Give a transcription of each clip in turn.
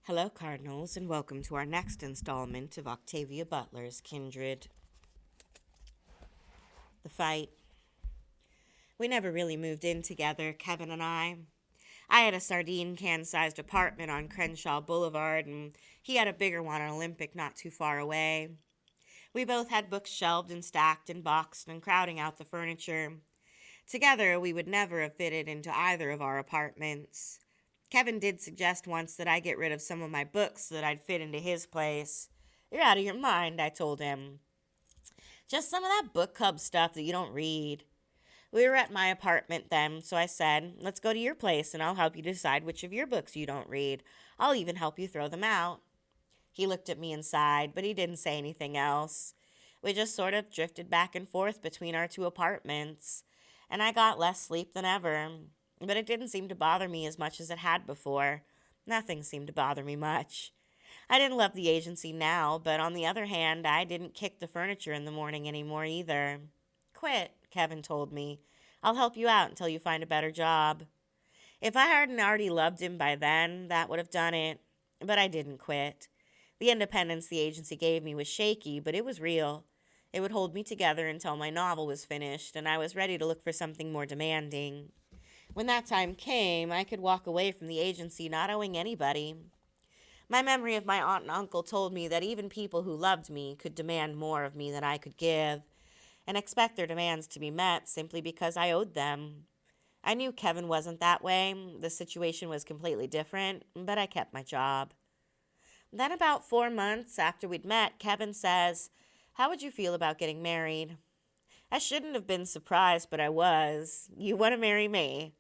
Hello, Cardinals, and welcome to our next installment of Octavia Butler's Kindred The Fight. We never really moved in together, Kevin and I. I had a sardine can sized apartment on Crenshaw Boulevard, and he had a bigger one on Olympic not too far away. We both had books shelved and stacked and boxed and crowding out the furniture. Together, we would never have fitted into either of our apartments. Kevin did suggest once that I get rid of some of my books so that I'd fit into his place. "You're out of your mind," I told him. "Just some of that book club stuff that you don't read." We were at my apartment then, so I said, "Let's go to your place and I'll help you decide which of your books you don't read. I'll even help you throw them out." He looked at me and sighed, but he didn't say anything else. We just sort of drifted back and forth between our two apartments, and I got less sleep than ever. But it didn't seem to bother me as much as it had before. Nothing seemed to bother me much. I didn't love the agency now, but on the other hand, I didn't kick the furniture in the morning anymore either. "Quit," Kevin told me. "I'll help you out until you find a better job." If I hadn't already loved him by then, that would have done it. But I didn't quit. The independence the agency gave me was shaky, but it was real. It would hold me together until my novel was finished, and I was ready to look for something more demanding. When that time came, I could walk away from the agency not owing anybody. My memory of my aunt and uncle told me that even people who loved me could demand more of me than I could give, and expect their demands to be met simply because I owed them. I knew Kevin wasn't that way. The situation was completely different, but I kept my job. Then, about 4 months after we'd met, Kevin says, "How would you feel about getting married?" I shouldn't have been surprised, but I was. "You want to marry me?"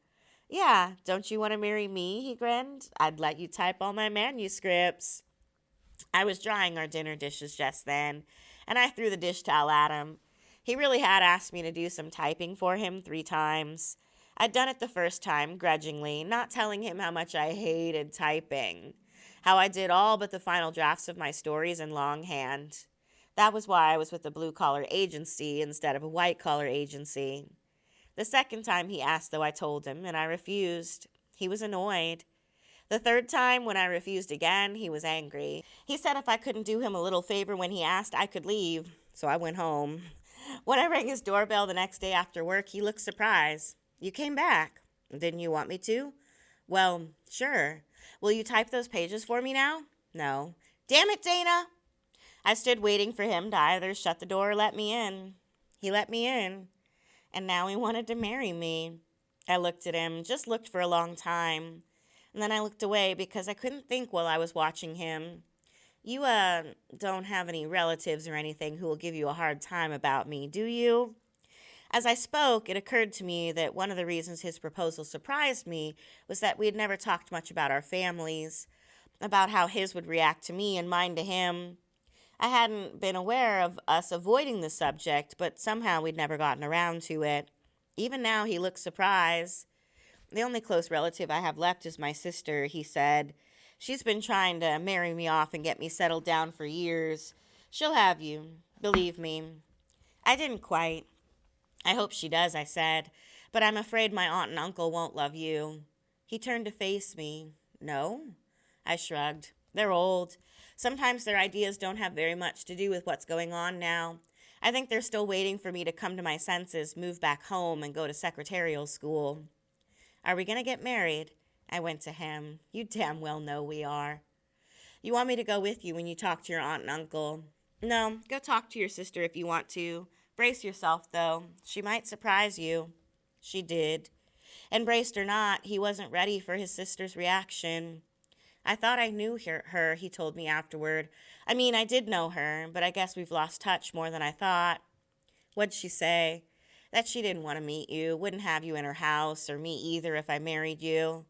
"Yeah, don't you want to marry me?" he grinned. "I'd let you type all my manuscripts." I was drying our dinner dishes just then, and I threw the dish towel at him. He really had asked me to do some typing for him 3 times. I'd done it the first time, grudgingly, not telling him how much I hated typing. How I did all but the final drafts of my stories in longhand. That was why I was with a blue-collar agency instead of a white-collar agency. The second time he asked, though, I told him, and I refused. He was annoyed. The third time, when I refused again, he was angry. He said if I couldn't do him a little favor when he asked, I could leave, so I went home. When I rang his doorbell the next day after work, he looked surprised. "You came back. Didn't you want me to?" "Well, sure. Will you type those pages for me now?" "No." "Damn it, Dana!" I stood waiting for him to either shut the door or let me in. He let me in, and now he wanted to marry me. I looked at him, just looked for a long time, and then I looked away because I couldn't think while I was watching him. "You, don't have any relatives or anything who will give you a hard time about me, do you?" As I spoke, it occurred to me that one of the reasons his proposal surprised me was that we had never talked much about our families, about how his would react to me and mine to him. I hadn't been aware of us avoiding the subject, but somehow we'd never gotten around to it. Even now, he looked surprised. "The only close relative I have left is my sister," he said. "She's been trying to marry me off and get me settled down for years. She'll have you, believe me." I didn't quite. "I hope she does," I said, "but I'm afraid my aunt and uncle won't love you." He turned to face me. "No?" I shrugged. "They're old. Sometimes their ideas don't have very much to do with what's going on now. I think they're still waiting for me to come to my senses, move back home, and go to secretarial school." "Are we going to get married?" I went to him. "You damn well know we are." "You want me to go with you when you talk to your aunt and uncle?" "No, go talk to your sister if you want to. Brace yourself, though. She might surprise you." She did. And braced or not, he wasn't ready for his sister's reaction. "I thought I knew her," he told me afterward. "I mean, I did know her, but I guess we've lost touch more than I thought." "What'd she say?" "That she didn't want to meet you, wouldn't have you in her house, or me either if I married you."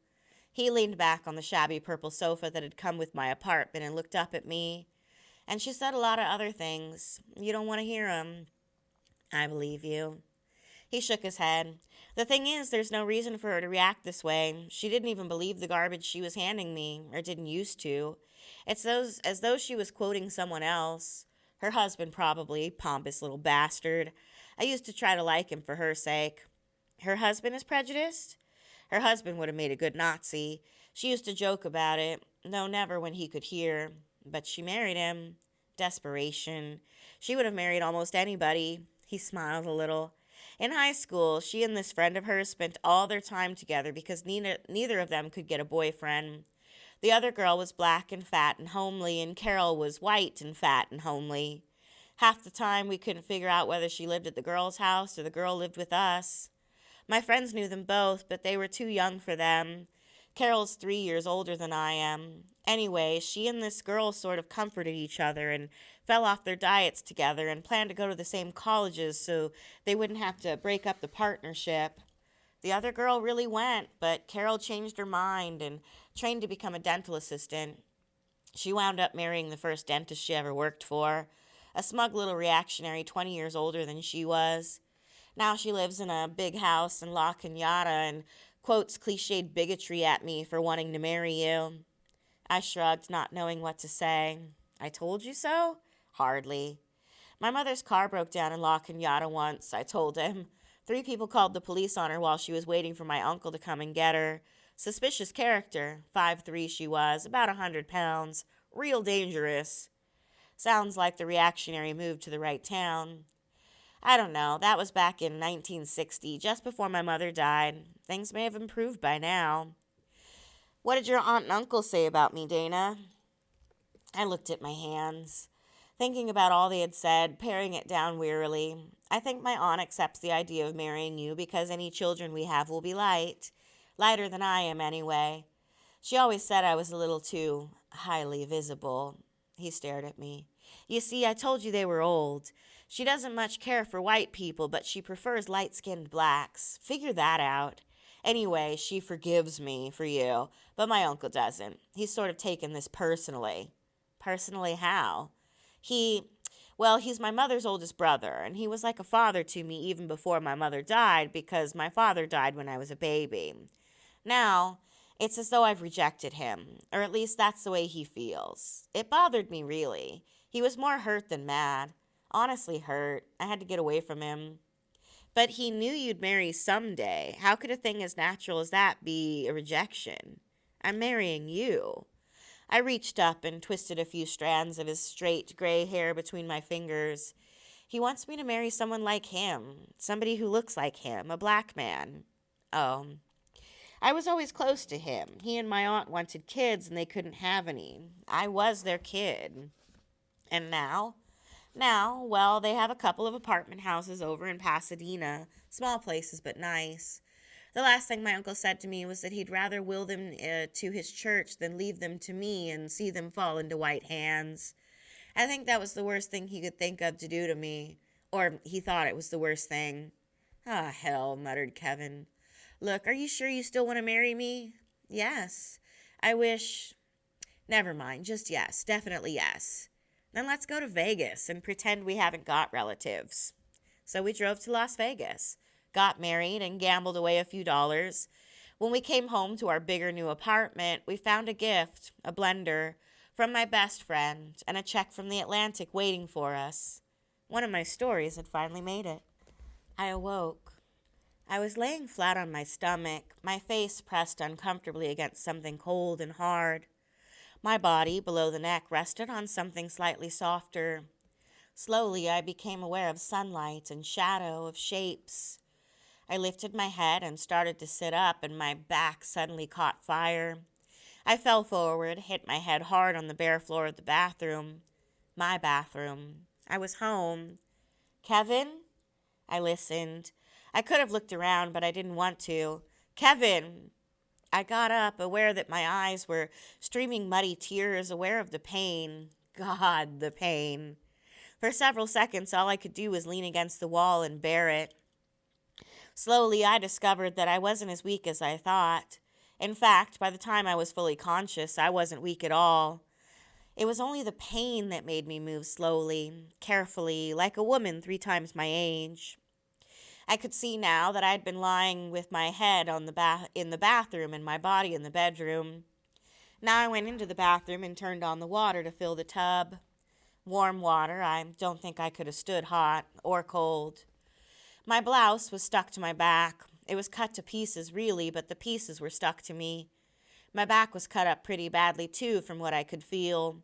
He leaned back on the shabby purple sofa that had come with my apartment and looked up at me. "And she said a lot of other things. You don't want to hear 'em." "I believe you." He shook his head. "The thing is, there's no reason for her to react this way. She didn't even believe the garbage she was handing me, or didn't used to. As though she was quoting someone else. Her husband, probably, pompous little bastard. I used to try to like him for her sake." "Her husband is prejudiced?" "Her husband would have made a good Nazi. She used to joke about it, though never when he could hear. But she married him. Desperation. She would have married almost anybody. He smiled a little. In high school, she and this friend of hers spent all their time together because neither of them could get a boyfriend. The other girl was black and fat and homely, and Carol was white and fat and homely. Half the time, we couldn't figure out whether she lived at the girl's house or the girl lived with us. My friends knew them both, but they were too young for them. Carol's 3 years older than I am. Anyway, she and this girl sort of comforted each other and fell off their diets together and planned to go to the same colleges so they wouldn't have to break up the partnership. The other girl really went, but Carol changed her mind and trained to become a dental assistant. She wound up marrying the first dentist she ever worked for, a smug little reactionary 20 years older than she was. Now she lives in a big house in La Cañada and quotes cliched bigotry at me for wanting to marry you. I shrugged, not knowing what to say. I told you so? Hardly. My mother's car broke down in La Cañada once, I told him. 3 people called the police on her while she was waiting for my uncle to come and get her. Suspicious character. 5'3" she was, about 100 pounds. Real dangerous. Sounds like the reactionary moved to the right town. I don't know. That was back in 1960, just before my mother died. Things may have improved by now. What did your aunt and uncle say about me, Dana? I looked at my hands, thinking about all they had said, paring it down wearily. I think my aunt accepts the idea of marrying you because any children we have will be light. Lighter than I am, anyway. She always said I was a little too highly visible. He stared at me. You see, I told you they were old. She doesn't much care for white people, but she prefers light-skinned blacks. Figure that out. Anyway, she forgives me for you, but my uncle doesn't. He's sort of taken this personally. Personally how? He's my mother's oldest brother, and he was like a father to me even before my mother died because my father died when I was a baby. Now, it's as though I've rejected him, or at least that's the way he feels. It bothered me, really. He was more hurt than mad. Honestly hurt. I had to get away from him. But he knew you'd marry someday. How could a thing as natural as that be a rejection? I'm marrying you. I reached up and twisted a few strands of his straight gray hair between my fingers. He wants me to marry someone like him, somebody who looks like him, a black man. Oh. I was always close to him. He and my aunt wanted kids and they couldn't have any. I was their kid. And now? Now, well, they have a couple of apartment houses over in Pasadena. Small places, but nice. The last thing my uncle said to me was that he'd rather will them to his church than leave them to me and see them fall into white hands. I think that was the worst thing he could think of to do to me. Or he thought it was the worst thing. Ah, hell, muttered Kevin. Look, are you sure you still want to marry me? Yes. I wish... Never mind, just yes. Definitely yes. Then let's go to Vegas and pretend we haven't got relatives. So we drove to Las Vegas, got married, and gambled away a few dollars. When we came home to our bigger new apartment, we found a gift, a blender, from my best friend, and a check from the Atlantic waiting for us. One of my stories had finally made it. I awoke. I was laying flat on my stomach, my face pressed uncomfortably against something cold and hard. My body, below the neck, rested on something slightly softer. Slowly, I became aware of sunlight and shadow, of shapes. I lifted my head and started to sit up, and my back suddenly caught fire. I fell forward, hit my head hard on the bare floor of the bathroom. My bathroom. I was home. Kevin? I listened. I could have looked around, but I didn't want to. Kevin! I got up, aware that my eyes were streaming muddy tears, aware of the pain. God, the pain. For several seconds, all I could do was lean against the wall and bear it. Slowly, I discovered that I wasn't as weak as I thought. In fact, by the time I was fully conscious, I wasn't weak at all. It was only the pain that made me move slowly, carefully, like a woman 3 times my age. I could see now that I'd been lying with my head on in the bathroom and my body in the bedroom. Now I went into the bathroom and turned on the water to fill the tub. Warm water. I don't think I could have stood hot or cold. My blouse was stuck to my back. It was cut to pieces, really, but the pieces were stuck to me. My back was cut up pretty badly, too, from what I could feel.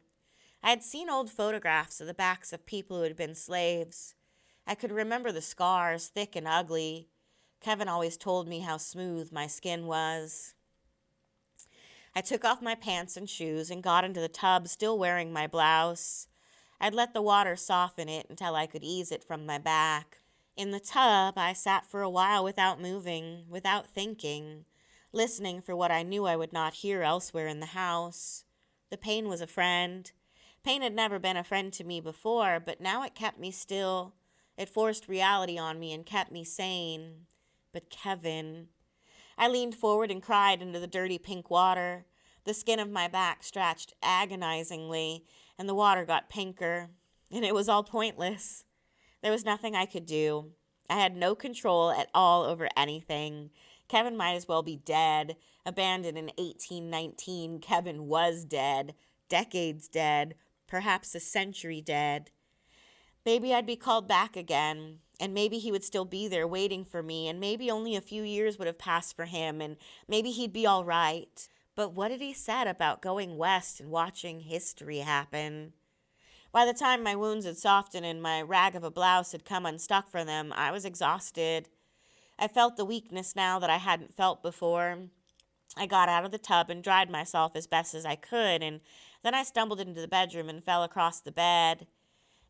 I had seen old photographs of the backs of people who had been slaves. I could remember the scars, thick and ugly. Kevin always told me how smooth my skin was. I took off my pants and shoes and got into the tub, still wearing my blouse. I'd let the water soften it until I could ease it from my back. In the tub, I sat for a while without moving, without thinking, listening for what I knew I would not hear elsewhere in the house. The pain was a friend. Pain had never been a friend to me before, but now it kept me still. It forced reality on me and kept me sane. But Kevin... I leaned forward and cried into the dirty pink water. The skin of my back stretched agonizingly, and the water got pinker. And it was all pointless. There was nothing I could do. I had no control at all over anything. Kevin might as well be dead. Abandoned in 1819, Kevin was dead. Decades dead. Perhaps a century dead. Maybe I'd be called back again, and maybe he would still be there waiting for me, and maybe only a few years would have passed for him, and maybe he'd be all right. But what had he said about going west and watching history happen? By the time my wounds had softened and my rag of a blouse had come unstuck from them, I was exhausted. I felt the weakness now that I hadn't felt before. I got out of the tub and dried myself as best as I could, and then I stumbled into the bedroom and fell across the bed.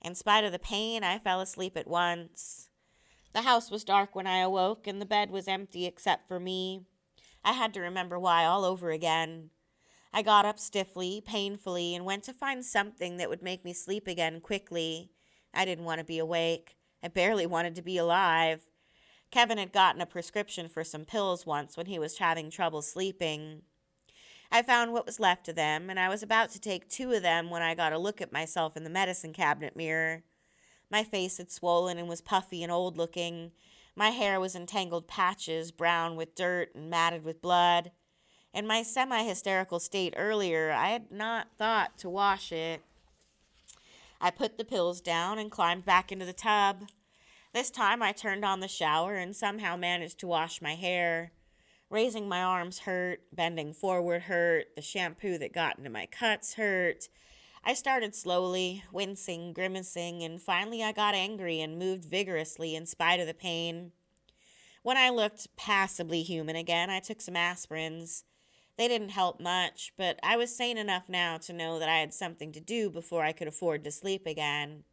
In spite of the pain, I fell asleep at once. The house was dark when I awoke, and the bed was empty except for me. I had to remember why all over again. I got up stiffly, painfully, and went to find something that would make me sleep again quickly. I didn't want to be awake. I barely wanted to be alive. Kevin had gotten a prescription for some pills once when he was having trouble sleeping. I found what was left of them, and I was about to take 2 of them when I got a look at myself in the medicine cabinet mirror. My face had swollen and was puffy and old-looking. My hair was in tangled patches, brown with dirt and matted with blood. In my semi-hysterical state earlier, I had not thought to wash it. I put the pills down and climbed back into the tub. This time I turned on the shower and somehow managed to wash my hair. Raising my arms hurt, bending forward hurt, the shampoo that got into my cuts hurt. I started slowly, wincing, grimacing, and finally I got angry and moved vigorously in spite of the pain. When I looked passably human again, I took some aspirins. They didn't help much, but I was sane enough now to know that I had something to do before I could afford to sleep again.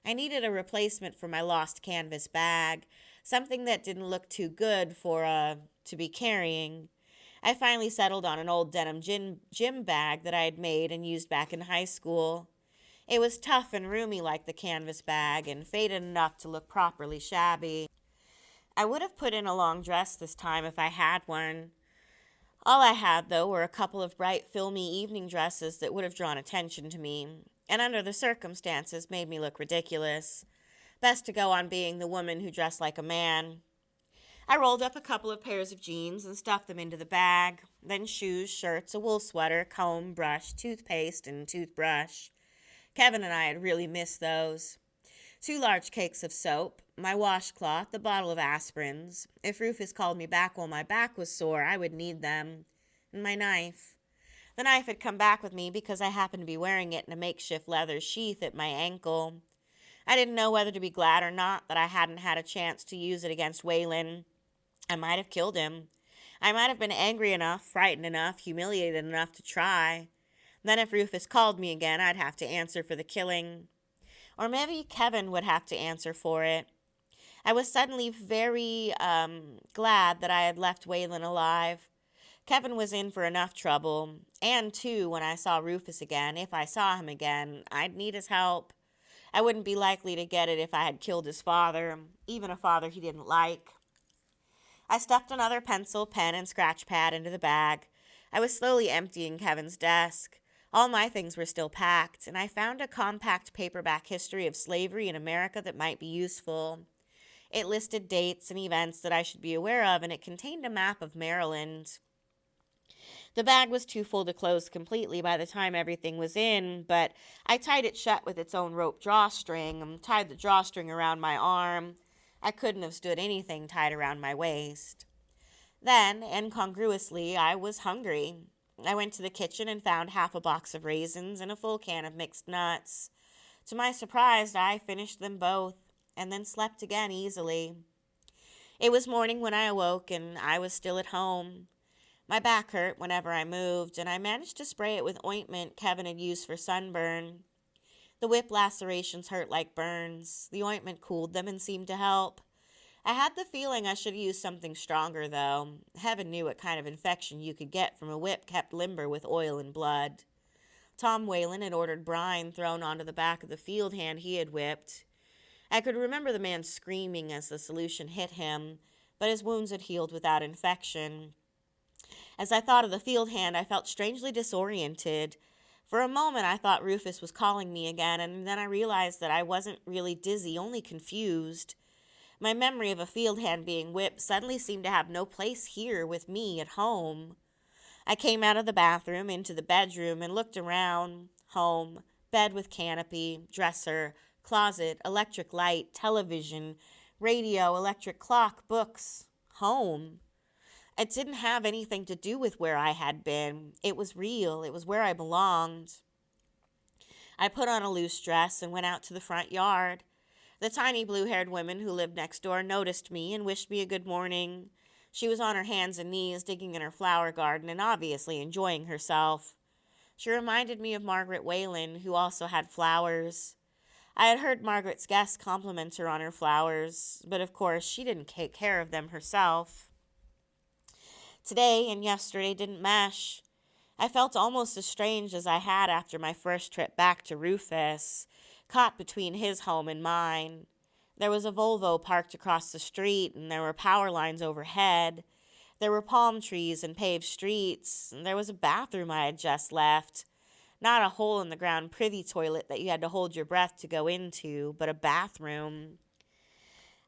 I needed a replacement for my lost canvas bag, something that didn't look too good to be carrying. I finally settled on an old denim gym bag that I had made and used back in high school. It was tough and roomy like the canvas bag and faded enough to look properly shabby. I would have put in a long dress this time if I had one. All I had, though, were a couple of bright, filmy evening dresses that would have drawn attention to me, and under the circumstances made me look ridiculous. Best to go on being the woman who dressed like a man. I rolled up a couple of pairs of jeans and stuffed them into the bag, then shoes, shirts, a wool sweater, comb, brush, toothpaste, and toothbrush. Kevin and I had really missed those. 2 large cakes of soap, my washcloth, a bottle of aspirins. If Rufus called me back while my back was sore, I would need them. And my knife. The knife had come back with me because I happened to be wearing it in a makeshift leather sheath at my ankle. I didn't know whether to be glad or not that I hadn't had a chance to use it against Weylin. I might have killed him. I might have been angry enough, frightened enough, humiliated enough to try. Then if Rufus called me again, I'd have to answer for the killing. Or maybe Kevin would have to answer for it. I was suddenly very glad that I had left Weylin alive. Kevin was in for enough trouble, and, too, when I saw Rufus again, if I saw him again, I'd need his help. I wouldn't be likely to get it if I had killed his father, even a father he didn't like. I stuffed another pencil, pen, and scratch pad into the bag. I was slowly emptying Kevin's desk. All my things were still packed, and I found a compact paperback history of slavery in America that might be useful. It listed dates and events that I should be aware of, and it contained a map of Maryland. The bag was too full to close completely by the time everything was in, but I tied it shut with its own rope drawstring and tied the drawstring around my arm. I couldn't have stood anything tied around my waist. Then, incongruously, I was hungry. I went to the kitchen and found half a box of raisins and a full can of mixed nuts. To my surprise, I finished them both and then slept again easily. It was morning when I awoke and I was still at home. My back hurt whenever I moved, and I managed to spray it with ointment Kevin had used for sunburn. The whip lacerations hurt like burns. The ointment cooled them and seemed to help. I had the feeling I should use something stronger, though. Heaven knew what kind of infection you could get from a whip kept limber with oil and blood. Tom Weylin had ordered brine thrown onto the back of the field hand he had whipped. I could remember the man screaming as the solution hit him, but his wounds had healed without infection. As I thought of the field hand, I felt strangely disoriented. For a moment, I thought Rufus was calling me again, and then I realized that I wasn't really dizzy, only confused. My memory of a field hand being whipped suddenly seemed to have no place here with me at home. I came out of the bathroom into the bedroom and looked around. Home, bed with canopy, dresser, closet, electric light, television, radio, electric clock, books. Home. It didn't have anything to do with where I had been. It was real. It was where I belonged. I put on a loose dress and went out to the front yard. The tiny blue-haired woman who lived next door noticed me and wished me a good morning. She was on her hands and knees digging in her flower garden and obviously enjoying herself. She reminded me of Margaret Weylin, who also had flowers. I had heard Margaret's guests compliment her on her flowers, but of course she didn't take care of them herself. Today and yesterday didn't mesh. I felt almost as strange as I had after my first trip back to Rufus, caught between his home and mine. There was a Volvo parked across the street, and there were power lines overhead. There were palm trees and paved streets, and there was a bathroom I had just left. Not a hole-in-the-ground privy toilet that you had to hold your breath to go into, but a bathroom.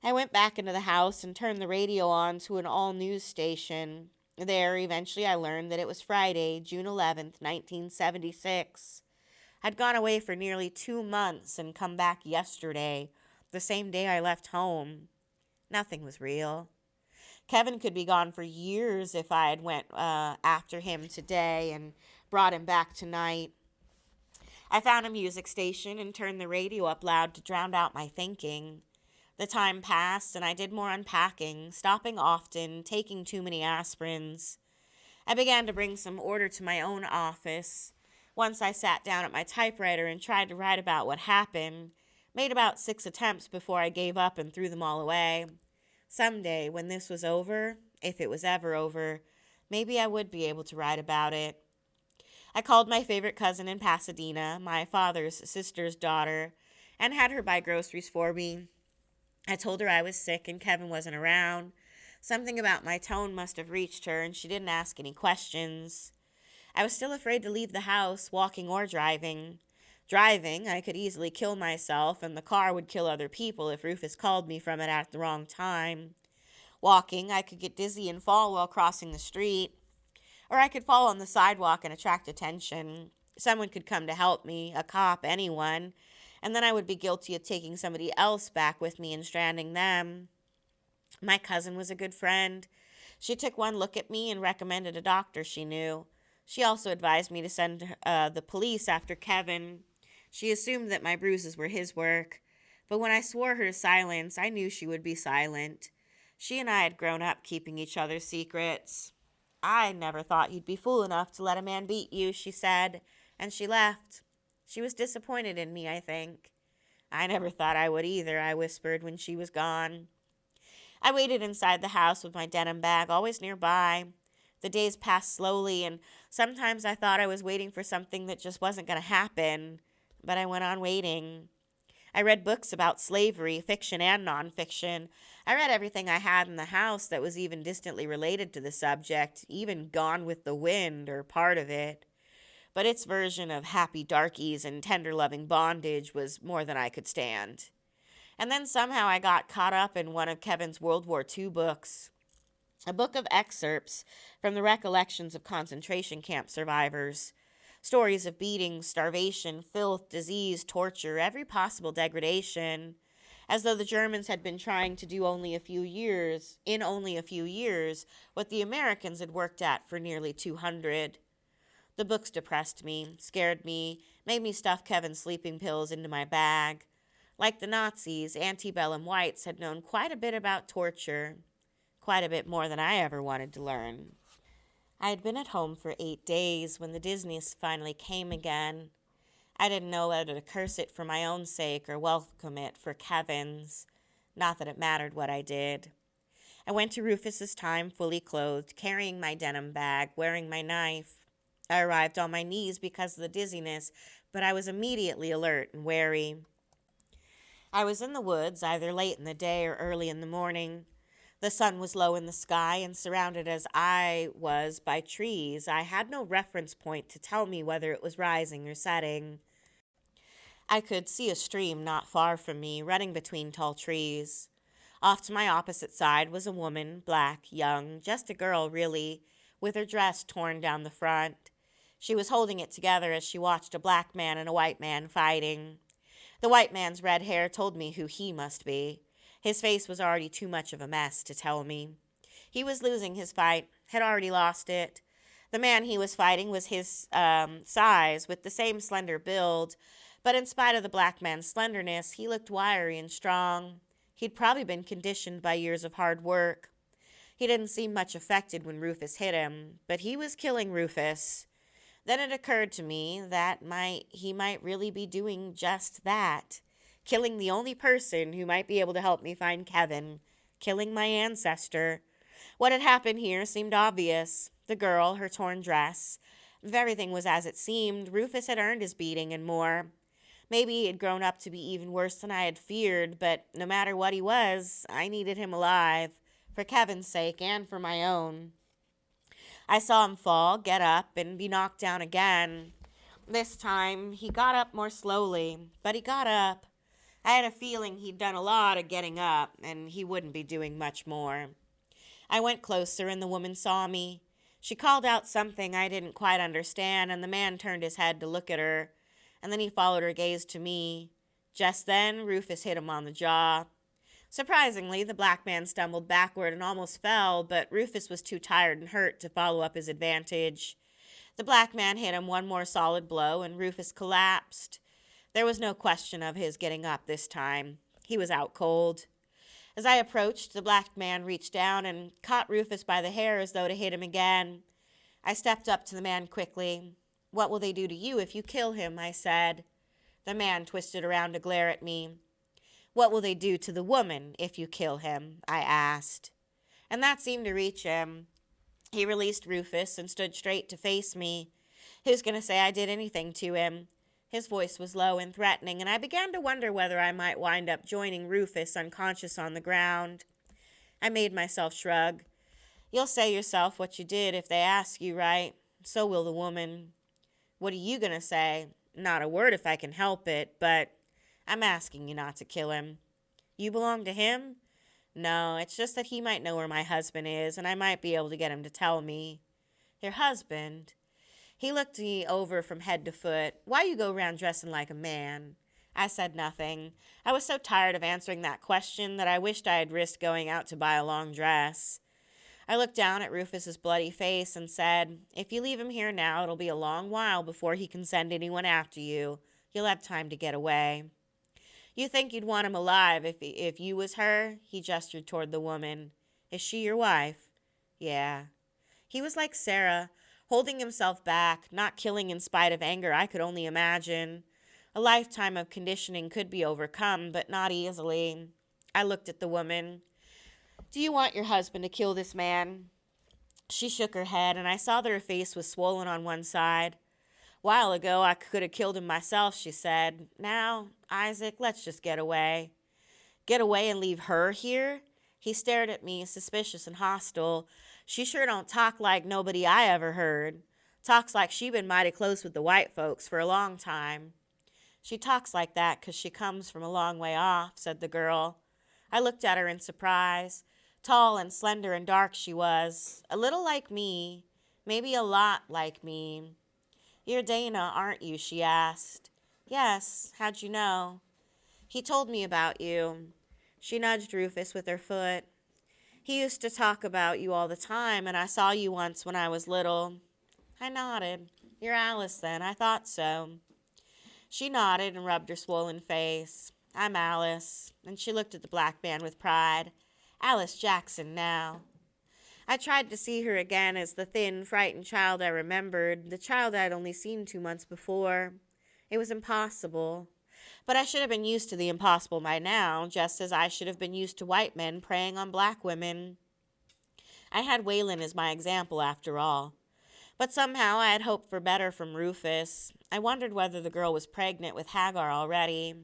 I went back into the house and turned the radio on to an all-news station. There, eventually I learned that it was Friday, June 11th, 1976. I'd gone away for nearly 2 months and come back yesterday, the same day I left home. Nothing was real. Kevin could be gone for years if I had went after him today and brought him back tonight. I found a music station and turned the radio up loud to drown out my thinking. The time passed and I did more unpacking, stopping often, taking too many aspirins. I began to bring some order to my own office. Once I sat down at my typewriter and tried to write about what happened. Made about 6 attempts before I gave up and threw them all away. Someday, when this was over, if it was ever over, maybe I would be able to write about it. I called my favorite cousin in Pasadena, my father's sister's daughter, and had her buy groceries for me. I told her I was sick and Kevin wasn't around. Something about my tone must have reached her, and she didn't ask any questions. I was still afraid to leave the house, walking or driving. Driving, I could easily kill myself, and the car would kill other people if Rufus called me from it at the wrong time. Walking, I could get dizzy and fall while crossing the street. Or I could fall on the sidewalk and attract attention. Someone could come to help me, a cop, anyone, and then I would be guilty of taking somebody else back with me and stranding them. My cousin was a good friend. She took one look at me and recommended a doctor she knew. She also advised me to send the police after Kevin. She assumed that my bruises were his work, but when I swore her to silence, I knew she would be silent. She and I had grown up keeping each other's secrets. I never thought you'd be fool enough to let a man beat you, she said, and she left. She was disappointed in me, I think. I never thought I would either, I whispered when she was gone. I waited inside the house with my denim bag always nearby. The days passed slowly, and sometimes I thought I was waiting for something that just wasn't going to happen, but I went on waiting. I read books about slavery, fiction and nonfiction. I read everything I had in the house that was even distantly related to the subject, even Gone with the Wind or part of it. But its version of happy darkies and tender-loving bondage was more than I could stand. And then somehow I got caught up in one of Kevin's World War II books. A book of excerpts from the recollections of concentration camp survivors. Stories of beatings, starvation, filth, disease, torture, every possible degradation. As though the Germans had been trying to do in only a few years, what the Americans had worked at for nearly 200. The books depressed me, scared me, made me stuff Kevin's sleeping pills into my bag. Like the Nazis, antebellum whites had known quite a bit about torture, quite a bit more than I ever wanted to learn. I had been at home for 8 days when the Disneys finally came again. I didn't know whether to curse it for my own sake or welcome it for Kevin's. Not that it mattered what I did. I went to Rufus's time fully clothed, carrying my denim bag, wearing my knife. I arrived on my knees because of the dizziness, but I was immediately alert and wary. I was in the woods, either late in the day or early in the morning. The sun was low in the sky and surrounded as I was by trees. I had no reference point to tell me whether it was rising or setting. I could see a stream not far from me, running between tall trees. Off to my opposite side was a woman, black, young, just a girl, really, with her dress torn down the front. She was holding it together as she watched a black man and a white man fighting. The white man's red hair told me who he must be. His face was already too much of a mess to tell me. He was losing his fight, had already lost it. The man he was fighting was his size, with the same slender build, but in spite of the black man's slenderness, he looked wiry and strong. He'd probably been conditioned by years of hard work. He didn't seem much affected when Rufus hit him, but he was killing Rufus. Then it occurred to me that he might really be doing just that, killing the only person who might be able to help me find Kevin, killing my ancestor. What had happened here seemed obvious. The girl, her torn dress. If everything was as it seemed, Rufus had earned his beating and more. Maybe he had grown up to be even worse than I had feared, but no matter what he was, I needed him alive, for Kevin's sake and for my own. I saw him fall, get up, and be knocked down again. This time, he got up more slowly, but he got up. I had a feeling he'd done a lot of getting up, and he wouldn't be doing much more. I went closer, and the woman saw me. She called out something I didn't quite understand, and the man turned his head to look at her, and then he followed her gaze to me. Just then, Rufus hit him on the jaw. Surprisingly, the black man stumbled backward and almost fell, but Rufus was too tired and hurt to follow up his advantage. The black man hit him one more solid blow, and Rufus collapsed. There was no question of his getting up this time. He was out cold. As I approached, the black man reached down and caught Rufus by the hair as though to hit him again. I stepped up to the man quickly. "What will they do to you if you kill him?" I said. The man twisted around to glare at me. "What will they do to the woman if you kill him?" I asked. And that seemed to reach him. He released Rufus and stood straight to face me. Who's going to say I did anything to him? His voice was low and threatening, and I began to wonder whether I might wind up joining Rufus unconscious on the ground. I made myself shrug. "You'll say yourself what you did if they ask you, right? So will the woman." "What are you going to say?" "Not a word if I can help it, but I'm asking you not to kill him." "You belong to him?" "No, it's just that he might know where my husband is, and I might be able to get him to tell me." "Your husband?" He looked me over from head to foot. "Why you go round dressing like a man?" I said nothing. I was so tired of answering that question that I wished I had risked going out to buy a long dress. I looked down at Rufus's bloody face and said, "If you leave him here now, it'll be a long while before he can send anyone after you. You'll have time to get away." "You think you'd want him alive if you was her?" He gestured toward the woman. "Is she your wife?" "Yeah." He was like Sarah, holding himself back, not killing in spite of anger I could only imagine. A lifetime of conditioning could be overcome, but not easily. I looked at the woman. "Do you want your husband to kill this man?" She shook her head, and I saw that her face was swollen on one side. "While ago I could have killed him myself," she said. "Now, Isaac, let's just get away." "Get away and leave her here?" He stared at me, suspicious and hostile. "She sure don't talk like nobody I ever heard. Talks like she been mighty close with the white folks for a long time." "She talks like that 'cause she comes from a long way off," said the girl. I looked at her in surprise. Tall and slender and dark she was, a little like me, maybe a lot like me. "You're Dana, aren't you?" she asked. "Yes, how'd you know?" "He told me about you." She nudged Rufus with her foot. "He used to talk about you all the time, and I saw you once when I was little." I nodded. You're Alice, then. I thought so. She nodded and rubbed her swollen face. I'm Alice. And she looked at the black man with pride. Alice Jackson now. I tried to see her again as the thin, frightened child I remembered, the child I'd only seen 2 months before. It was impossible. But I should have been used to the impossible by now, just as I should have been used to white men preying on black women. I had Weylin as my example, after all. But somehow I had hoped for better from Rufus. I wondered whether the girl was pregnant with Hagar already.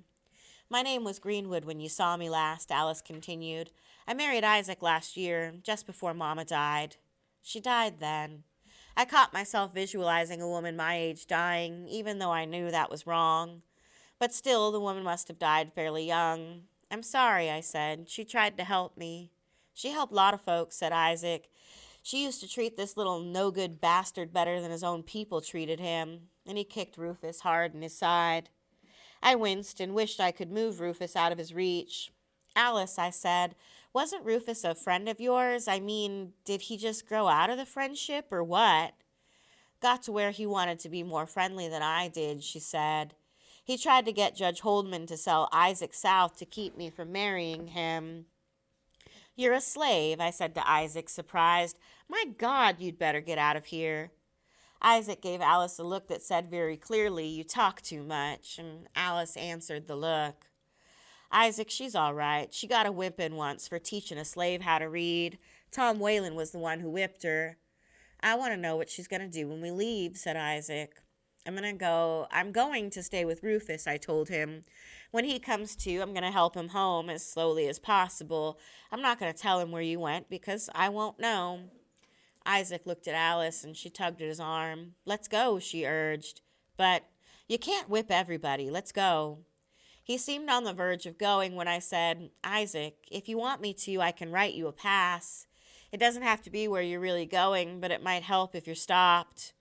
My name was Greenwood when you saw me last, Alice continued. I married Isaac last year, just before Mama died. She died then. I caught myself visualizing a woman my age dying, even though I knew that was wrong. But still, the woman must have died fairly young. I'm sorry, I said. She tried to help me. She helped a lot of folks, said Isaac. She used to treat this little no-good bastard better than his own people treated him, and he kicked Rufus hard in his side. I winced and wished I could move Rufus out of his reach. Alice, I said, wasn't Rufus a friend of yours? I mean, did he just grow out of the friendship, or what? Got to where he wanted to be more friendly than I did, she said. He tried to get Judge Holdman to sell Isaac South to keep me from marrying him. You're a slave, I said to Isaac, surprised. My God, you'd better get out of here. Isaac gave Alice a look that said very clearly, you talk too much, and Alice answered the look. Isaac, she's all right. She got a whipping once for teaching a slave how to read. Tom Weylin was the one who whipped her. I want to know what she's going to do when we leave, said Isaac. I'm going to stay with Rufus, I told him. When he comes to, I'm going to help him home as slowly as possible. I'm not going to tell him where you went because I won't know. Isaac looked at Alice and she tugged at his arm. Let's go, she urged. But you can't whip everybody. Let's go. He seemed on the verge of going when I said, Isaac, if you want me to, I can write you a pass. It doesn't have to be where you're really going, but it might help if you're stopped.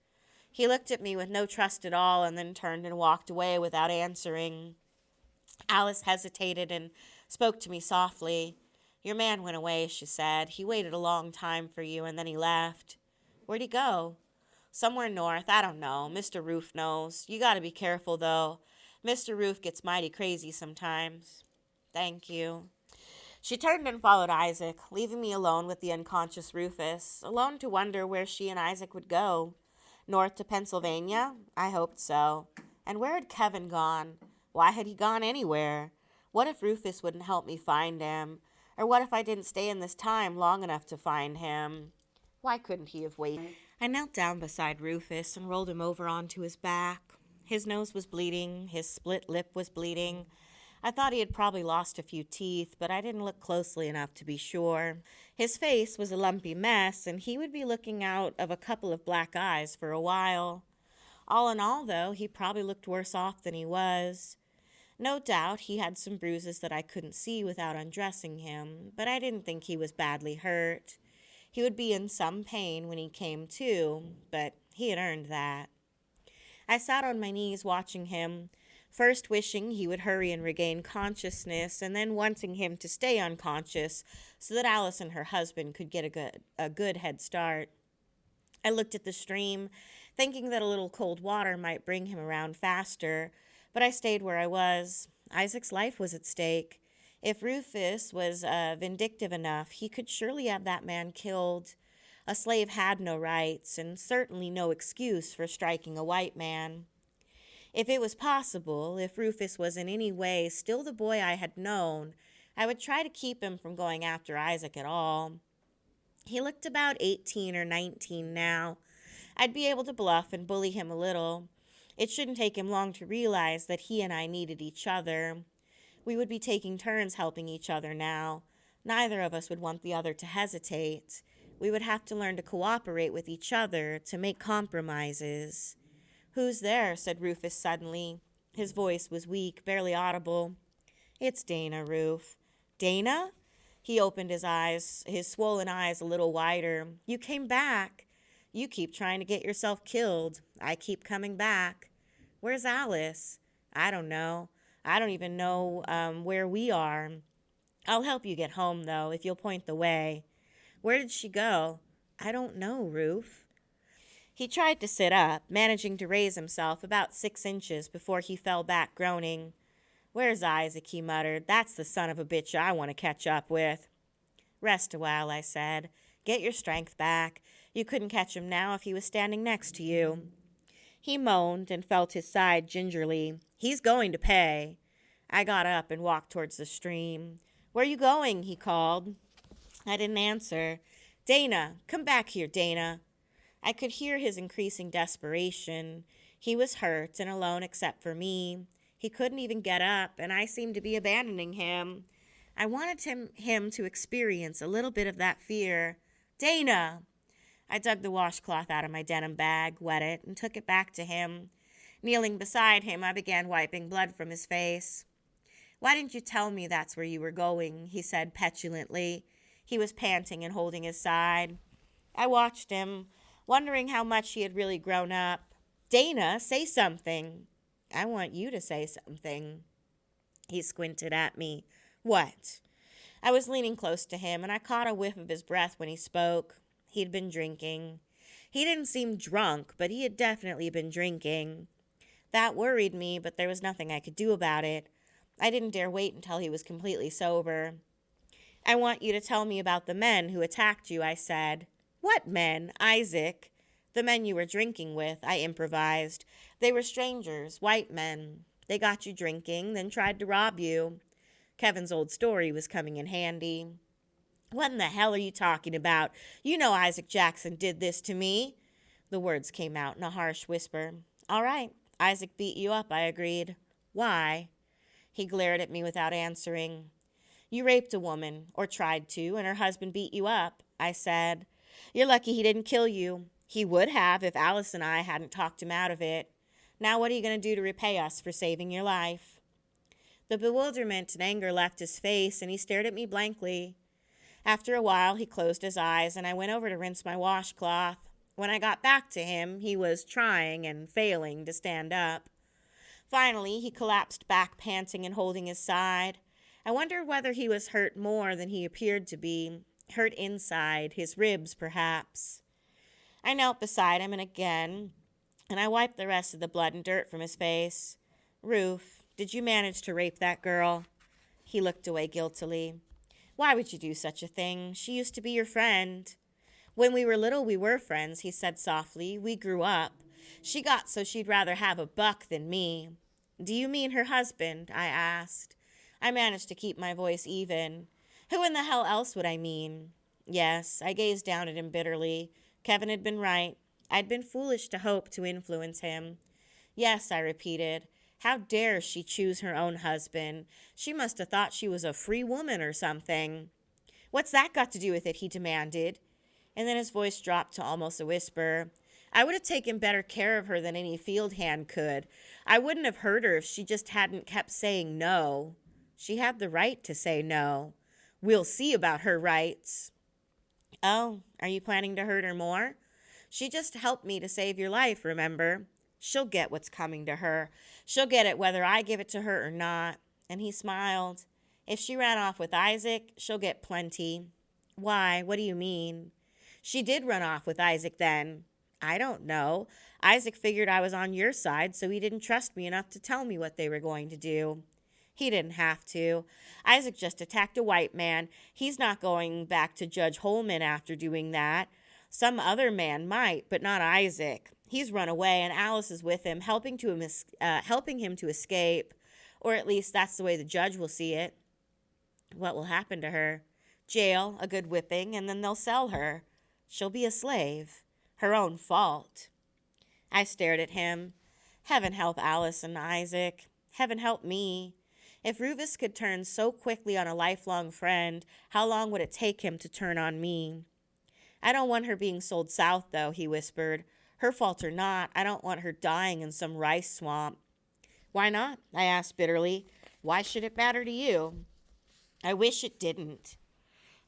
He looked at me with no trust at all and then turned and walked away without answering. Alice hesitated and spoke to me softly. Your man went away, she said. He waited a long time for you and then he left. Where'd he go? Somewhere north, I don't know. Mr. Roof knows. You gotta be careful, though. Mr. Roof gets mighty crazy sometimes. Thank you. She turned and followed Isaac, leaving me alone with the unconscious Rufus, alone to wonder where she and Isaac would go. North to Pennsylvania? I hoped so. And where had Kevin gone? Why had he gone anywhere? What if Rufus wouldn't help me find him? Or what if I didn't stay in this time long enough to find him? Why couldn't he have waited? I knelt down beside Rufus and rolled him over onto his back. His nose was bleeding, his split lip was bleeding. I thought he had probably lost a few teeth, but I didn't look closely enough to be sure. His face was a lumpy mess, and he would be looking out of a couple of black eyes for a while. All in all, though, he probably looked worse off than he was. No doubt he had some bruises that I couldn't see without undressing him, but I didn't think he was badly hurt. He would be in some pain when he came to, but he had earned that. I sat on my knees watching him, first wishing he would hurry and regain consciousness, and then wanting him to stay unconscious so that Alice and her husband could get a good head start. I looked at the stream, thinking that a little cold water might bring him around faster, but I stayed where I was. Isaac's life was at stake. If Rufus was vindictive enough, he could surely have that man killed. A slave had no rights, and certainly no excuse for striking a white man. If it was possible, if Rufus was in any way still the boy I had known, I would try to keep him from going after Isaac at all. He looked about 18 or 19 now. I'd be able to bluff and bully him a little. It shouldn't take him long to realize that he and I needed each other. We would be taking turns helping each other now. Neither of us would want the other to hesitate. We would have to learn to cooperate with each other, to make compromises. Who's there? Said Rufus suddenly. His voice was weak, barely audible. It's Dana, Ruf. Dana? He opened his eyes, his swollen eyes a little wider. You came back. You keep trying to get yourself killed. I keep coming back. Where's Alice? I don't know. I don't even know where we are. I'll help you get home, though, if you'll point the way. Where did she go? I don't know, Ruf. He tried to sit up, managing to raise himself about 6 inches before he fell back, groaning. "Where's Isaac?" he muttered. "That's the son of a bitch I want to catch up with." "Rest a while," I said. "Get your strength back. You couldn't catch him now if he was standing next to you." He moaned and felt his side gingerly. "He's going to pay." I got up and walked towards the stream. "Where you going?" he called. I didn't answer. "Dana, come back here, Dana." I could hear his increasing desperation. He was hurt and alone except for me. He couldn't even get up, and I seemed to be abandoning him. I wanted him to experience a little bit of that fear. "Dana!" I dug the washcloth out of my denim bag, wet it, and took it back to him. Kneeling beside him, I began wiping blood from his face. "Why didn't you tell me that's where you were going?" he said petulantly. He was panting and holding his side. I watched him, wondering how much he had really grown up. "Dana, say something." "I want you to say something." He squinted at me. "What?" I was leaning close to him, and I caught a whiff of his breath when he spoke. He'd been drinking. He didn't seem drunk, but he had definitely been drinking. That worried me, but there was nothing I could do about it. I didn't dare wait until he was completely sober. "I want you to tell me about the men who attacked you," I said. "What men? Isaac?" "The men you were drinking with," I improvised. "They were strangers, white men. They got you drinking, then tried to rob you." Kevin's old story was coming in handy. "What in the hell are you talking about? You know Isaac Jackson did this to me." The words came out in a harsh whisper. "All right, Isaac beat you up," I agreed. "Why?" He glared at me without answering. "You raped a woman, or tried to, and her husband beat you up," I said. "You're lucky he didn't kill you. He would have if Alice and I hadn't talked him out of it. Now what are you going to do to repay us for saving your life?" The bewilderment and anger left his face, and he stared at me blankly. After a while, he closed his eyes, and I went over to rinse my washcloth. When I got back to him, he was trying and failing to stand up. Finally, he collapsed back, panting and holding his side. I wondered whether he was hurt more than he appeared to be. Hurt inside, his ribs, perhaps. I knelt beside him and I wiped the rest of the blood and dirt from his face. "Ruf, did you manage to rape that girl?" He looked away guiltily. "Why would you do such a thing? She used to be your friend." "When we were little, we were friends," he said softly. "We grew up. She got so she'd rather have a buck than me." "Do you mean her husband?" I asked. I managed to keep my voice even. "Who in the hell else would I mean?" Yes, I gazed down at him bitterly. Kevin had been right. I'd been foolish to hope to influence him. "Yes," I repeated. "How dare she choose her own husband? She must have thought she was a free woman or something." "What's that got to do with it?" he demanded. And then his voice dropped to almost a whisper. "I would have taken better care of her than any field hand could. I wouldn't have hurt her if she just hadn't kept saying no. She had the right to say no. We'll see about her rights." "Oh, are you planning to hurt her more?" "She just helped me to save your life, remember? She'll get what's coming to her. She'll get it whether I give it to her or not." And he smiled. "If she ran off with Isaac, she'll get plenty." "Why? What do you mean?" "She did run off with Isaac then." "I don't know. Isaac figured I was on your side, so he didn't trust me enough to tell me what they were going to do." "He didn't have to. Isaac just attacked a white man. He's not going back to Judge Holman after doing that. Some other man might, but not Isaac. He's run away, and Alice is with him, helping him to escape. Or at least that's the way the judge will see it." "What will happen to her?" "Jail, a good whipping, and then they'll sell her. She'll be a slave. Her own fault." I stared at him. Heaven help Alice and Isaac. Heaven help me. If Rufus could turn so quickly on a lifelong friend, how long would it take him to turn on me? "I don't want her being sold south, though," he whispered. "Her fault or not, I don't want her dying in some rice swamp." "Why not?" I asked bitterly. "Why should it matter to you?" "I wish it didn't."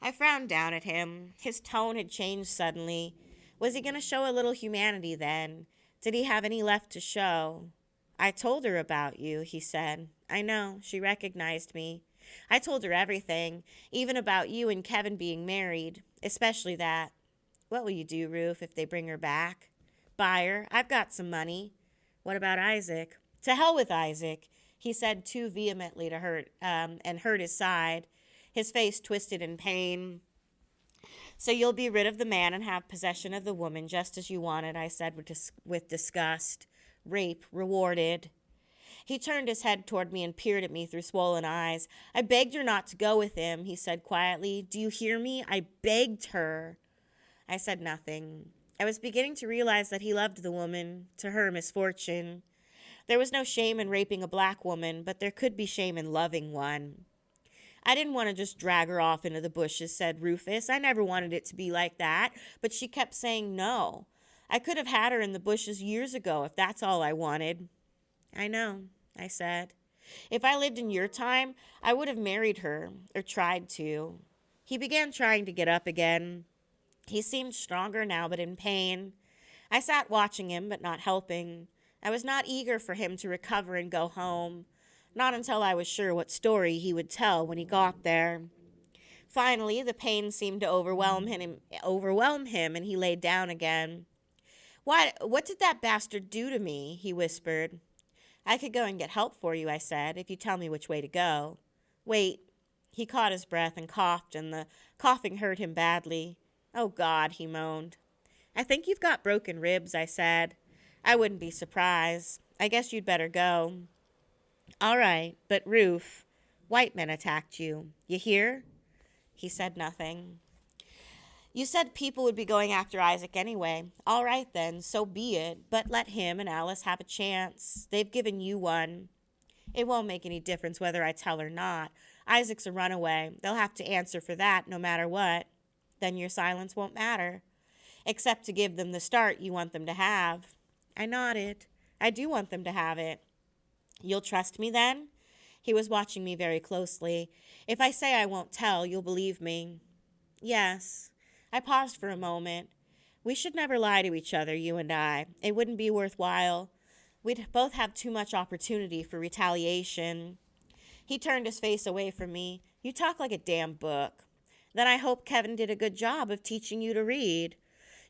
I frowned down at him. His tone had changed suddenly. Was he going to show a little humanity then? Did he have any left to show? "I told her about you," he said. "I know. She recognized me. I told her everything, even about you and Kevin being married, especially that." "What will you do, Ruf, if they bring her back?" Buyer, I've got some money. What about Isaac? To hell with Isaac, he said too vehemently to hurt, and hurt his side. His face twisted in pain. So you'll be rid of the man and have possession of the woman just as you wanted, I said with disgust. Rape rewarded. He turned his head toward me and peered at me through swollen eyes. I begged her not to go with him, he said quietly. Do you hear me? I begged her. I said nothing. I was beginning to realize that he loved the woman, to her misfortune. There was no shame in raping a black woman, but there could be shame in loving one. I didn't want to just drag her off into the bushes, said Rufus. I never wanted it to be like that, but she kept saying no. I could have had her in the bushes years ago if that's all I wanted. I know, I said. If I lived in your time, I would have married her, or tried to. He began trying to get up again. He seemed stronger now, but in pain. I sat watching him, but not helping. I was not eager for him to recover and go home. Not until I was sure what story he would tell when he got there. Finally, the pain seemed to overwhelm him, and he laid down again. What did that bastard do to me? He whispered. I could go and get help for you, I said, if you tell me which way to go. Wait. He caught his breath and coughed, and the coughing hurt him badly. Oh, God, he moaned. I think you've got broken ribs, I said. I wouldn't be surprised. I guess you'd better go. All right, but Roof, white men attacked you. You hear? He said nothing. You said people would be going after Isaac anyway. All right then, so be it, but let him and Alice have a chance. They've given you one. It won't make any difference whether I tell or not. Isaac's a runaway. They'll have to answer for that no matter what. Then your silence won't matter. Except to give them the start you want them to have. I nodded. I do want them to have it. You'll trust me then? He was watching me very closely. If I say I won't tell, you'll believe me. Yes. I paused for a moment. We should never lie to each other, you and I. It wouldn't be worthwhile. We'd both have too much opportunity for retaliation. He turned his face away from me. You talk like a damn book. Then I hope Kevin did a good job of teaching you to read.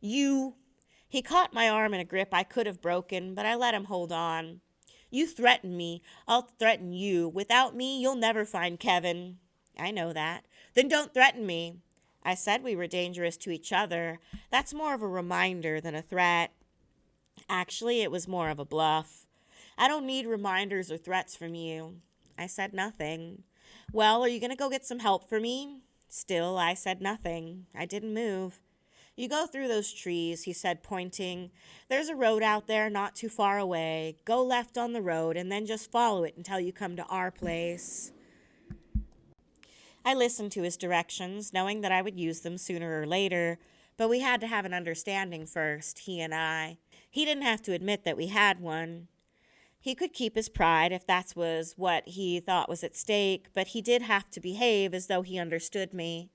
He caught my arm in a grip I could have broken, but I let him hold on. You threaten me. I'll threaten you. Without me, you'll never find Kevin. I know that. Then don't threaten me. I said we were dangerous to each other. That's more of a reminder than a threat. Actually, it was more of a bluff. I don't need reminders or threats from you. I said nothing. Well, are you going to go get some help for me? Still, I said nothing. I didn't move. You go through those trees, he said, pointing. There's a road out there not too far away. Go left on the road and then just follow it until you come to our place. I listened to his directions, knowing that I would use them sooner or later, but we had to have an understanding first, he and I. He didn't have to admit that we had one. He could keep his pride if that was what he thought was at stake, but he did have to behave as though he understood me.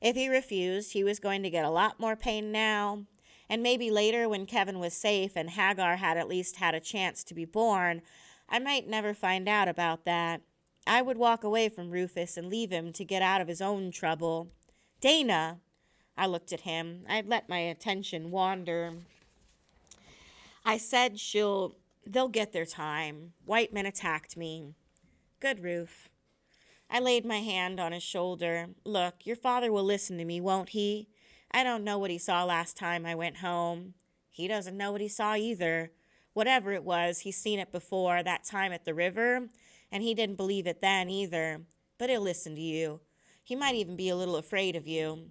If he refused, he was going to get a lot more pain now, and maybe later when Kevin was safe and Hagar had at least had a chance to be born, I might never find out about that. I would walk away from Rufus and leave him to get out of his own trouble. Dana! I looked at him. I'd let my attention wander. I said they'll get their time. White men attacked me. Good, Ruf. I laid my hand on his shoulder. Look, your father will listen to me, won't he? I don't know what he saw last time I went home. He doesn't know what he saw either. Whatever it was, he's seen it before, that time at the river, and he didn't believe it then either. But he'll listen to you. He might even be a little afraid of you.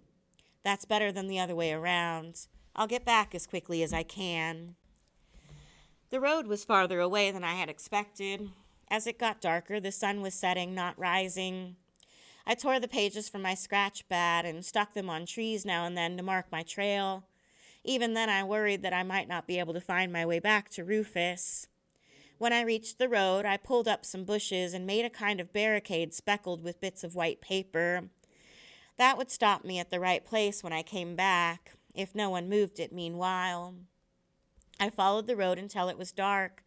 That's better than the other way around. I'll get back as quickly as I can. The road was farther away than I had expected. As it got darker, the sun was setting, not rising. I tore the pages from my scratch pad and stuck them on trees now and then to mark my trail. Even then, I worried that I might not be able to find my way back to Rufus. When I reached the road, I pulled up some bushes and made a kind of barricade speckled with bits of white paper. That would stop me at the right place when I came back, if no one moved it meanwhile. I followed the road until it was dark.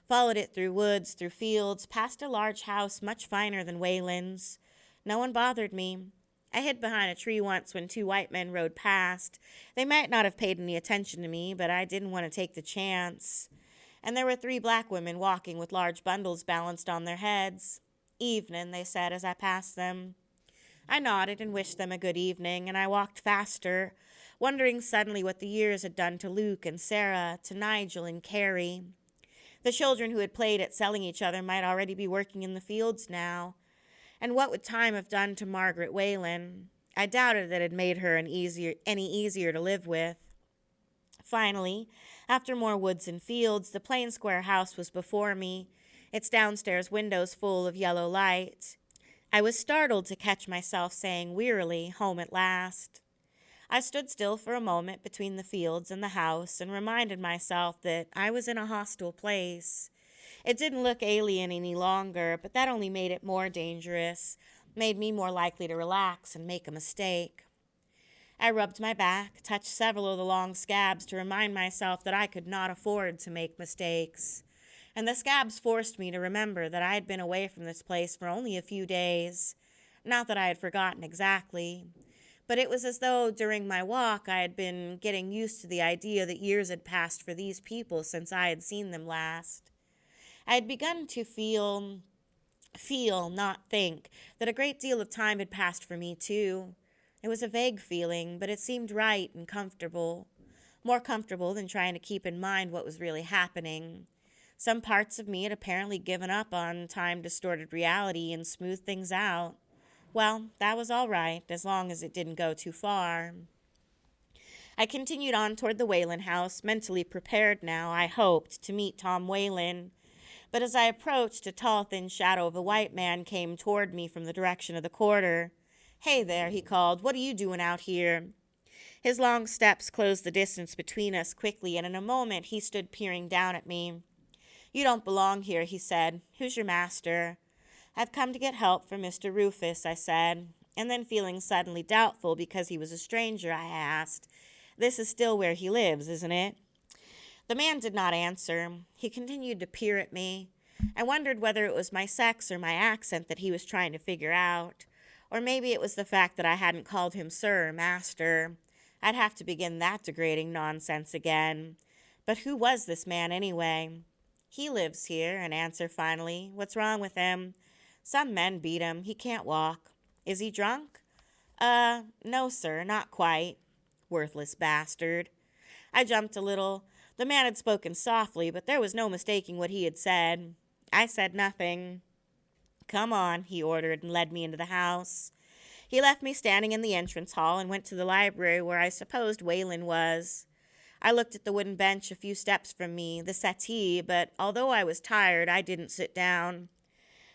Followed it through woods, through fields, past a large house much finer than Weylin's. No one bothered me. I hid behind a tree once when two white men rode past. They might not have paid any attention to me, but I didn't want to take the chance. And there were three black women walking with large bundles balanced on their heads. Evening, they said as I passed them. I nodded and wished them a good evening, and I walked faster, wondering suddenly what the years had done to Luke and Sarah, to Nigel and Carrie. The children who had played at selling each other might already be working in the fields now. And what would time have done to Margaret Weylin? I doubted that it had made her any easier to live with. Finally, after more woods and fields, the plain square house was before me, its downstairs windows full of yellow light. I was startled to catch myself saying wearily, "Home at last." I stood still for a moment between the fields and the house and reminded myself that I was in a hostile place. It didn't look alien any longer, but that only made it more dangerous, made me more likely to relax and make a mistake. I rubbed my back, touched several of the long scabs to remind myself that I could not afford to make mistakes. And the scabs forced me to remember that I had been away from this place for only a few days. Not that I had forgotten exactly, but it was as though during my walk I had been getting used to the idea that years had passed for these people since I had seen them last. I had begun to feel, not think, that a great deal of time had passed for me too. It was a vague feeling, but it seemed right and comfortable. More comfortable than trying to keep in mind what was really happening. Some parts of me had apparently given up on time-distorted reality and smoothed things out. Well, that was all right, as long as it didn't go too far. I continued on toward the Weylin house, mentally prepared now, I hoped, to meet Tom Weylin. But as I approached, a tall, thin shadow of a white man came toward me from the direction of the quarter. "Hey there," he called. "What are you doing out here?" His long steps closed the distance between us quickly, and in a moment he stood peering down at me. "You don't belong here," he said. "Who's your master?" "I've come to get help for Mr. Rufus," I said, and then feeling suddenly doubtful because he was a stranger, I asked, "This is still where he lives, isn't it?" The man did not answer. He continued to peer at me. I wondered whether it was my sex or my accent that he was trying to figure out. Or maybe it was the fact that I hadn't called him sir or master. I'd have to begin that degrading nonsense again. But who was this man anyway? "He lives here," an answer finally. "What's wrong with him?" "Some men beat him. He can't walk." "Is he drunk?" No, sir, not quite." Worthless bastard. I jumped a little. The man had spoken softly, but there was no mistaking what he had said. I said nothing. "Come on," he ordered, and led me into the house. He left me standing in the entrance hall and went to the library where I supposed Weylin was. I looked at the wooden bench a few steps from me, the settee, but although I was tired, I didn't sit down.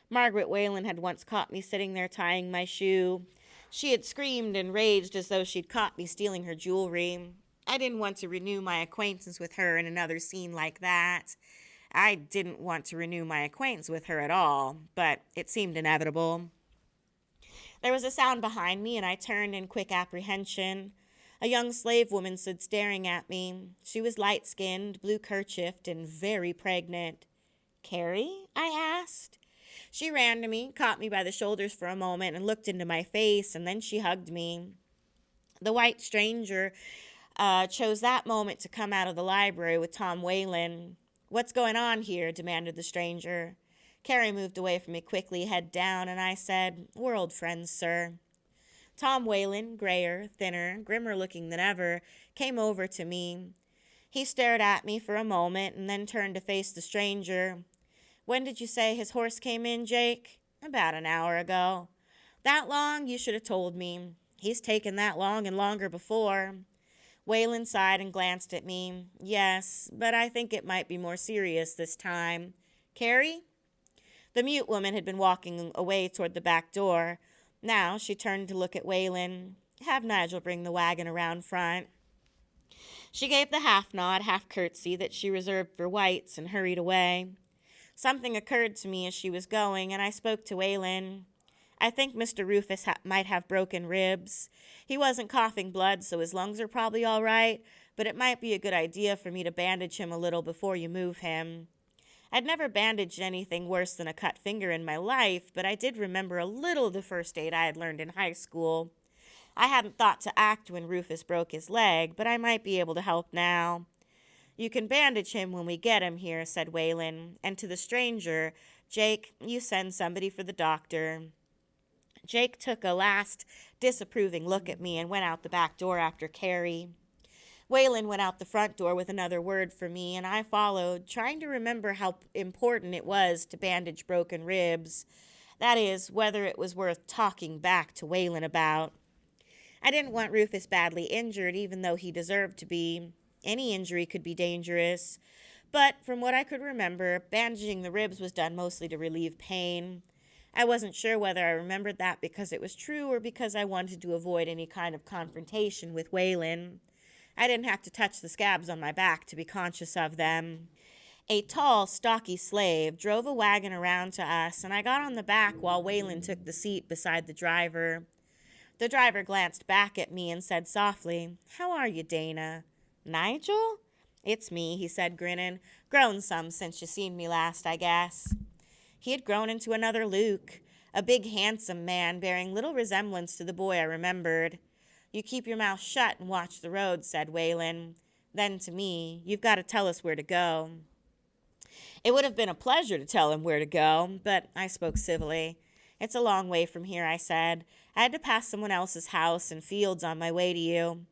Margaret Weylin had once caught me sitting there tying my shoe. She had screamed and raged as though she'd caught me stealing her jewelry. I didn't want to renew my acquaintance with her in another scene like that. I didn't want to renew my acquaintance with her at all, but it seemed inevitable. There was a sound behind me, and I turned in quick apprehension. A young slave woman stood staring at me. She was light-skinned, blue-kerchiefed, and very pregnant. "Carrie?" I asked. She ran to me, caught me by the shoulders for a moment, and looked into my face, and then she hugged me. The white stranger chose that moment to come out of the library with Tom Weylin. "What's going on here?" demanded the stranger. Carrie moved away from me quickly, head down, and I said, "We're old friends, sir." Tom Weylin, grayer, thinner, grimmer looking than ever, came over to me. He stared at me for a moment and then turned to face the stranger. "When did you say his horse came in, Jake?" "About an hour ago." "That long? You should have told me. He's taken that long and longer before." Weylin sighed and glanced at me. "Yes, but I think it might be more serious this time. Carrie?" The mute woman had been walking away toward the back door. Now she turned to look at Weylin. "Have Nigel bring the wagon around front." She gave the half-nod, half-curtsy that she reserved for whites and hurried away. Something occurred to me as she was going, and I spoke to Weylin. "I think Mr. Rufus might have broken ribs. He wasn't coughing blood, so his lungs are probably all right, but it might be a good idea for me to bandage him a little before you move him." I'd never bandaged anything worse than a cut finger in my life, but I did remember a little of the first aid I had learned in high school. I hadn't thought to act when Rufus broke his leg, but I might be able to help now. You can bandage him when we get him here, said Weylin, and to the stranger, Jake, you send somebody for the doctor. Jake took a last disapproving look at me and went out the back door after Carrie. Weylin went out the front door with another word for me, and I followed, trying to remember how important it was to bandage broken ribs. That is, whether it was worth talking back to Weylin about. I didn't want Rufus badly injured, even though he deserved to be. Any injury could be dangerous. But from what I could remember, bandaging the ribs was done mostly to relieve pain. I wasn't sure whether I remembered that because it was true or because I wanted to avoid any kind of confrontation with Weylin. I didn't have to touch the scabs on my back to be conscious of them. A tall, stocky slave drove a wagon around to us, and I got on the back while Weylin took the seat beside the driver. The driver glanced back at me and said softly, "How are you, Dana?" "Nigel?" "It's me," he said, grinning. "Grown some since you seen me last, I guess." He had grown into another Luke, a big, handsome man bearing little resemblance to the boy I remembered. "You keep your mouth shut and watch the road," said Weylin. Then to me, "You've got to tell us where to go." It would have been a pleasure to tell him where to go, but I spoke civilly. "It's a long way from here," I said. "I had to pass someone else's house and fields on my way to you.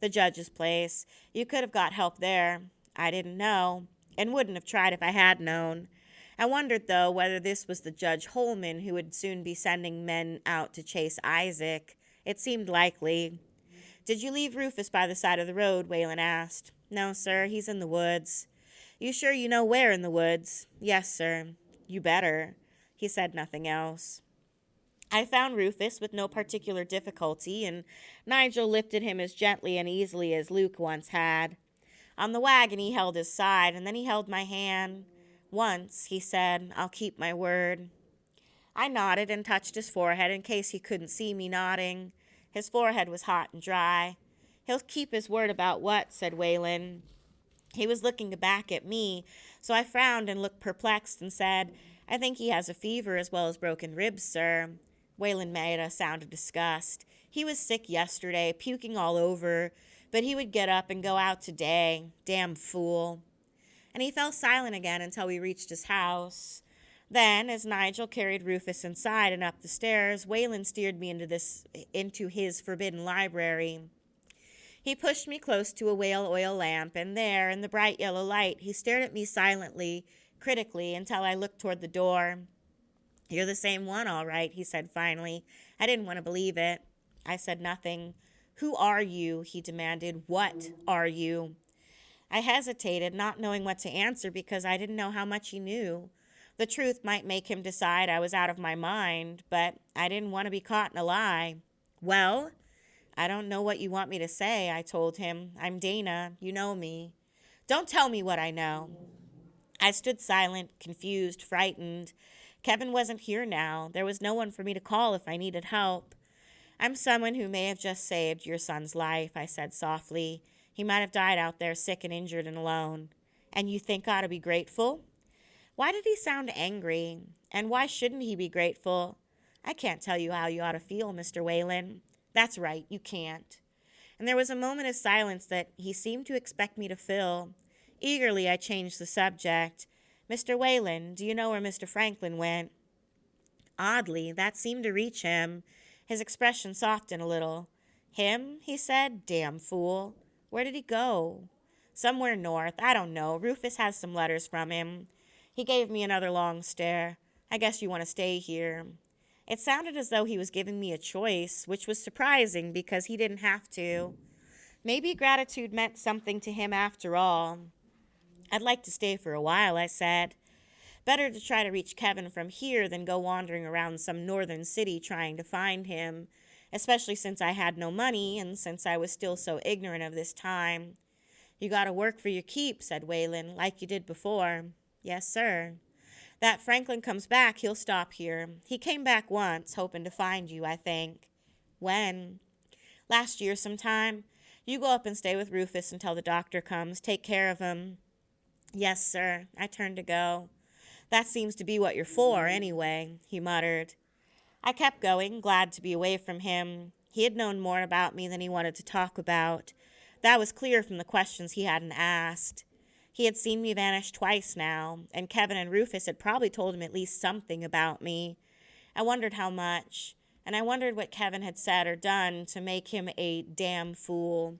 The judge's place. You could have got help there." I didn't know, and wouldn't have tried if I had known. I wondered, though, whether this was the Judge Holman who would soon be sending men out to chase Isaac. It seemed likely. "Did you leave Rufus by the side of the road?" Weylin asked. "No, sir. He's in the woods." "You sure you know where in the woods?" "Yes, sir." "You better." He said nothing else. I found Rufus with no particular difficulty, and Nigel lifted him as gently and easily as Luke once had. On the wagon he held his side, and then he held my hand. "Once," he said, "I'll keep my word." I nodded and touched his forehead in case he couldn't see me nodding. His forehead was hot and dry. "He'll keep his word about what?" said Weylin. He was looking back at me, so I frowned and looked perplexed and said, "I think he has a fever as well as broken ribs, sir." Weylin made a sound of disgust. "He was sick yesterday, puking all over, but he would get up and go out today. Damn fool." And he fell silent again until we reached his house. Then, as Nigel carried Rufus inside and up the stairs, Weylin steered me into his forbidden library. He pushed me close to a whale oil lamp, and there, in the bright yellow light, he stared at me silently, critically, until I looked toward the door. "You're the same one, all right," he said finally. I didn't want to believe it. I said nothing. "Who are you?" he demanded. "What are you?" I hesitated, not knowing what to answer because I didn't know how much he knew. The truth might make him decide I was out of my mind, but I didn't want to be caught in a lie. "Well?" "I don't know what you want me to say," I told him. "I'm Dana. You know me." "Don't tell me what I know." I stood silent, confused, frightened. Kevin wasn't here now. There was no one for me to call if I needed help. "I'm someone who may have just saved your son's life," I said softly. "He might have died out there sick and injured and alone." "And you think I ought to be grateful?" Why did he sound angry? And why shouldn't he be grateful? "I can't tell you how you ought to feel, Mr. Weylin." "That's right, you can't." And there was a moment of silence that he seemed to expect me to fill. Eagerly, I changed the subject. "Mr. Weylin, do you know where Mr. Franklin went?" Oddly, that seemed to reach him. His expression softened a little. "Him?" he said. "Damn fool. Where did he go?" "Somewhere north. I don't know. Rufus has some letters from him." He gave me another long stare. "I guess you want to stay here." It sounded as though he was giving me a choice, which was surprising because he didn't have to. Maybe gratitude meant something to him after all. "I'd like to stay for a while," I said. Better to try to reach Kevin from here than go wandering around some northern city trying to find him, especially since I had no money and since I was still so ignorant of this time. "You gotta work for your keep," said Weylin, "like you did before." "Yes, sir." "That Franklin comes back, he'll stop here. He came back once, hoping to find you, I think." "When?" "Last year sometime. You go up and stay with Rufus until the doctor comes. Take care of him." "Yes, sir." I turned to go. "That seems to be what you're for, anyway," he muttered. I kept going, glad to be away from him. He had known more about me than he wanted to talk about. That was clear from the questions he hadn't asked. He had seen me vanish twice now, and Kevin and Rufus had probably told him at least something about me. I wondered how much, and I wondered what Kevin had said or done to make him a damn fool.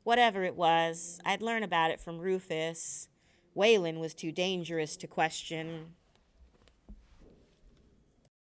Whatever it was, I'd learn about it from Rufus. Weylin was too dangerous to question.